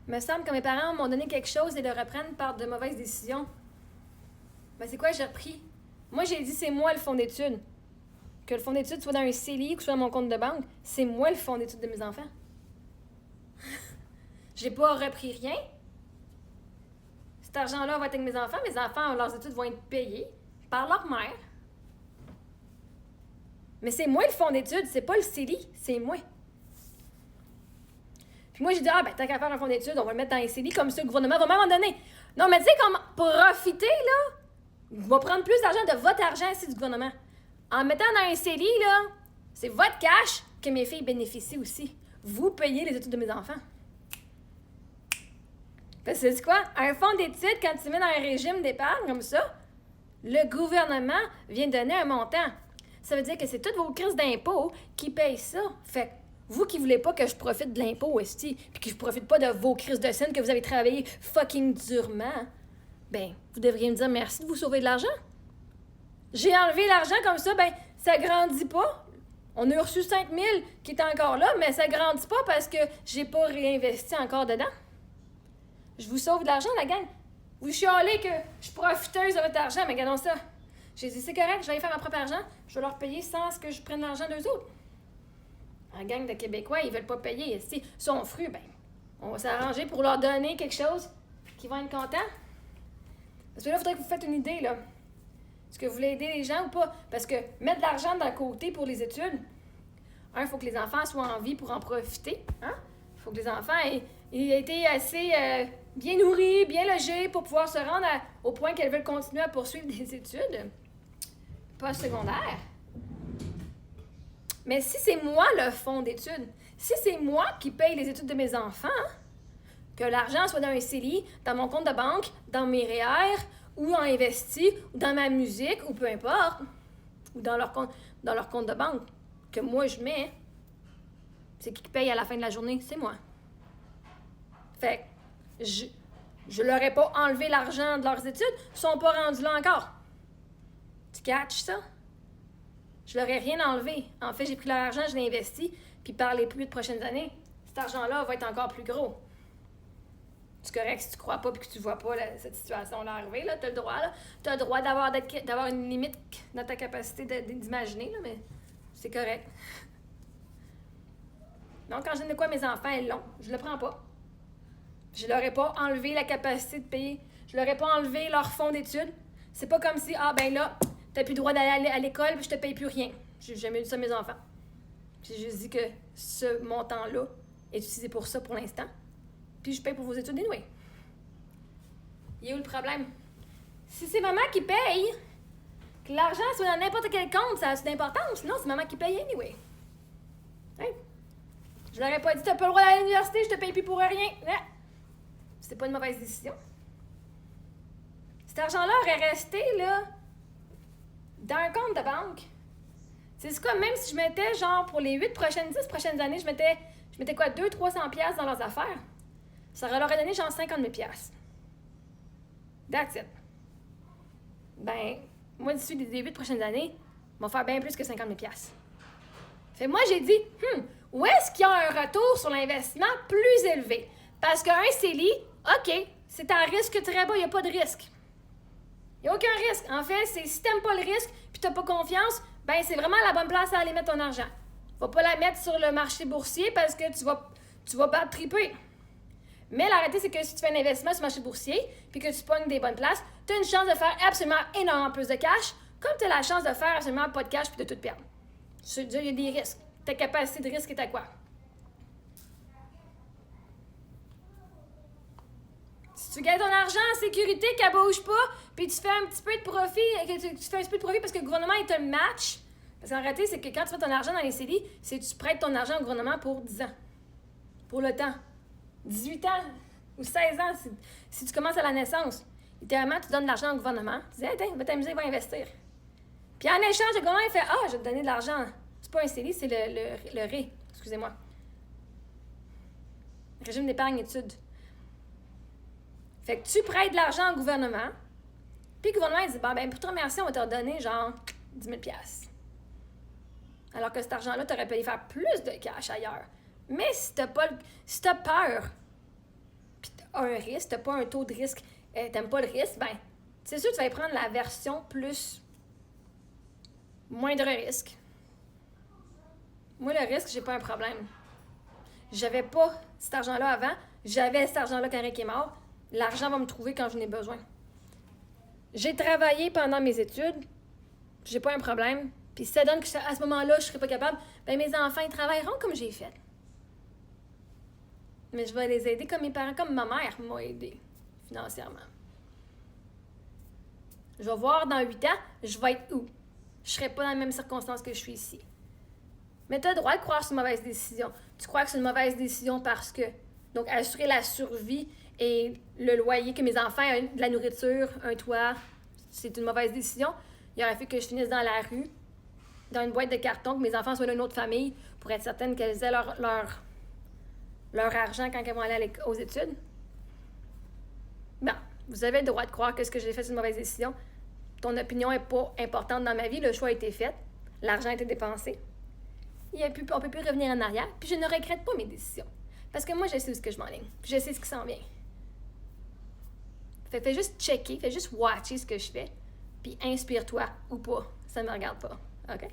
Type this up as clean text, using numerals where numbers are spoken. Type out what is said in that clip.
Il me semble que mes parents m'ont donné quelque chose et le reprennent par de mauvaises décisions. Ben, c'est quoi j'ai repris? Moi, j'ai dit c'est moi le fonds d'études. Que le fonds d'études soit dans un CELI ou que soit dans mon compte de banque, c'est moi le fonds d'études de mes enfants. J'ai pas repris rien. Cet argent-là va être avec mes enfants, leurs études vont être payées par leur mère. Mais c'est moi le fonds d'études, c'est pas le CELI, c'est moi. Puis moi, j'ai dit, tant qu'à faire un fonds d'études, on va le mettre dans les CELI, comme ça, le gouvernement va même en donner. Non, mais tu sais, comme profiter, là, va prendre plus d'argent de votre argent ici du gouvernement. En mettant dans un CELI, là, c'est votre cash que mes filles bénéficient aussi. Vous payez les études de mes enfants. Parce que c'est quoi? Un fonds d'études, quand tu mets dans un régime d'épargne comme ça, le gouvernement vient donner un montant. Ça veut dire que c'est toutes vos crises d'impôts qui payent ça. Fait que vous qui voulez pas que je profite de l'impôt, esti, puis que je profite pas de vos crises de scène que vous avez travaillé fucking durement, ben, vous devriez me dire merci de vous sauver de l'argent. J'ai enlevé l'argent comme ça, ben, ça grandit pas. On a reçu 5 000 qui est encore là, mais ça grandit pas parce que j'ai pas réinvesti encore dedans. Je vous sauve de l'argent, la gang. Vous chialez que je suis profiteuse de votre argent, mais regardons ça. J'ai dit, c'est correct, je vais aller faire ma propre argent, je vais leur payer sans que je prenne l'argent d'eux autres. La gang de Québécois, ils veulent pas payer. Ils sont frus, ben, on va s'arranger pour leur donner quelque chose qui vont être contents. Parce que là, il faudrait que vous faites une idée, là. Est-ce que vous voulez aider les gens ou pas? Parce que mettre de l'argent d'un côté pour les études, il faut que les enfants soient en vie pour en profiter. Hein? Il faut que les enfants aient été assez bien nourris, bien logés pour pouvoir se rendre au point qu'elles veulent continuer à poursuivre des études postsecondaires. Mais si c'est moi le fonds d'études, si c'est moi qui paye les études de mes enfants, que l'argent soit dans un CELI, dans mon compte de banque, dans mes REER, ou en investi, ou dans ma musique, ou peu importe, ou dans leur compte de banque, que moi je mets, c'est qui paye à la fin de la journée? C'est moi. Fait que je leur ai pas enlevé l'argent de leurs études, ils sont pas rendus là encore. Tu catches ça? Je leur ai rien enlevé. En fait, j'ai pris leur argent, je l'ai investi, puis par les plus de prochaines années, cet argent-là va être encore plus gros. C'est correct si tu crois pas et que tu vois pas cette situation-là arriver, là, t'as le droit, là. T'as le droit d'avoir une limite dans ta capacité d'imaginer, là, mais c'est correct. Donc, quand je donne de quoi mes enfants, elles l'ont. Je le prends pas. Je leur ai pas enlevé la capacité de payer. Je leur ai pas enlevé leur fonds d'études. C'est pas comme si, là, t'as plus le droit d'aller à l'école puis je te paye plus rien. J'ai jamais dit ça à mes enfants. J'ai juste dit que ce montant-là est utilisé pour ça pour l'instant. Puis je paye pour vos études anyway. Il est où le problème? Si c'est maman qui paye, que l'argent soit dans n'importe quel compte, ça a d'importance. Sinon, c'est maman qui paye anyway. Hein? Je leur ai pas dit, t'as pas le droit d'aller à l'université, je te paye plus pour rien. Hein? C'était pas une mauvaise décision. Cet argent-là aurait resté, là, dans un compte de banque. C'est quoi, même si je mettais, genre, pour les 10 prochaines années, je mettais quoi, 200-300$ dans leurs affaires, ça leur aurait donné, genre, 50 000$. That's it. Ben, moi, d'ici les 8 prochaines années, je vais faire bien plus que 50 000$. Fait moi, j'ai dit, où est-ce qu'il y a un retour sur l'investissement plus élevé? Parce qu'un CELI, OK, c'est un risque très bas, il n'y a pas de risque. Il n'y a aucun risque. En fait, c'est si t'aimes pas le risque puis t'as pas confiance, ben c'est vraiment la bonne place à aller mettre ton argent. Va pas la mettre sur le marché boursier parce que tu vas pas te triper. Mais la réalité, c'est que si tu fais un investissement sur le marché boursier puis que tu pognes des bonnes places, tu as une chance de faire absolument énormément plus de cash, comme tu as la chance de faire absolument pas de cash puis de tout perdre. Je veux dire, il y a des risques. Ta capacité de risque est à quoi? Si tu gagnes ton argent en sécurité, qu'elle bouge pas, puis tu fais un petit peu de profit, tu fais un petit peu de profit parce que le gouvernement est un match. Parce qu'en réalité, c'est que quand tu mets ton argent dans les CELI, c'est que tu prêtes ton argent au gouvernement pour 10 ans. Pour le temps. 18 ans ou 16 ans si tu commences à la naissance. Littéralement, tu donnes de l'argent au gouvernement. Tu dis, hey, tiens, va t'amuser, va investir. Puis en échange, le gouvernement, il fait, je vais te donner de l'argent. C'est pas un CELI, c'est le RÉ. Excusez-moi. Régime d'épargne études. Fait que tu prêtes de l'argent au gouvernement, puis le gouvernement, il dit, pour te remercier, on va te redonner genre 10 000$. Alors que cet argent-là, tu aurais pu y faire plus de cash ailleurs. Mais si t'as peur, puis a un risque, t'as pas un taux de risque, t'aimes pas le risque, ben, c'est sûr que tu vas prendre la version plus moindre risque. Moi, le risque, j'ai pas un problème. J'avais pas cet argent-là avant, j'avais cet argent-là quand Rick est mort. L'argent va me trouver quand j'en ai besoin. J'ai travaillé pendant mes études, j'ai pas un problème. Puis si ça donne qu'à ce moment-là, je serais pas capable, ben mes enfants, ils travailleront comme j'ai fait. Mais je vais les aider comme mes parents, comme ma mère m'a aidé financièrement. Je vais voir dans 8 ans, je vais être où? Je serai pas dans les mêmes circonstances que je suis ici. Mais tu as le droit de croire que c'est une mauvaise décision. Tu crois que c'est une mauvaise décision parce que... Donc, assurer la survie et le loyer, que mes enfants aient de la nourriture, un toit, c'est une mauvaise décision. Il aurait fallu que je finisse dans la rue, dans une boîte de carton, que mes enfants soient d'une autre famille pour être certaine qu'elles aient leur argent quand elles vont aller aux études. Bon, vous avez le droit de croire que ce que j'ai fait, c'est une mauvaise décision. Ton opinion n'est pas importante dans ma vie. Le choix a été fait. L'argent a été dépensé. On ne peut plus revenir en arrière. Puis je ne regrette pas mes décisions. Parce que moi, je sais où ce que je m'enligne. Puis je sais ce qui s'en vient. Fais juste checker, fais juste watcher ce que je fais. Puis inspire-toi ou pas. Ça ne me regarde pas. OK?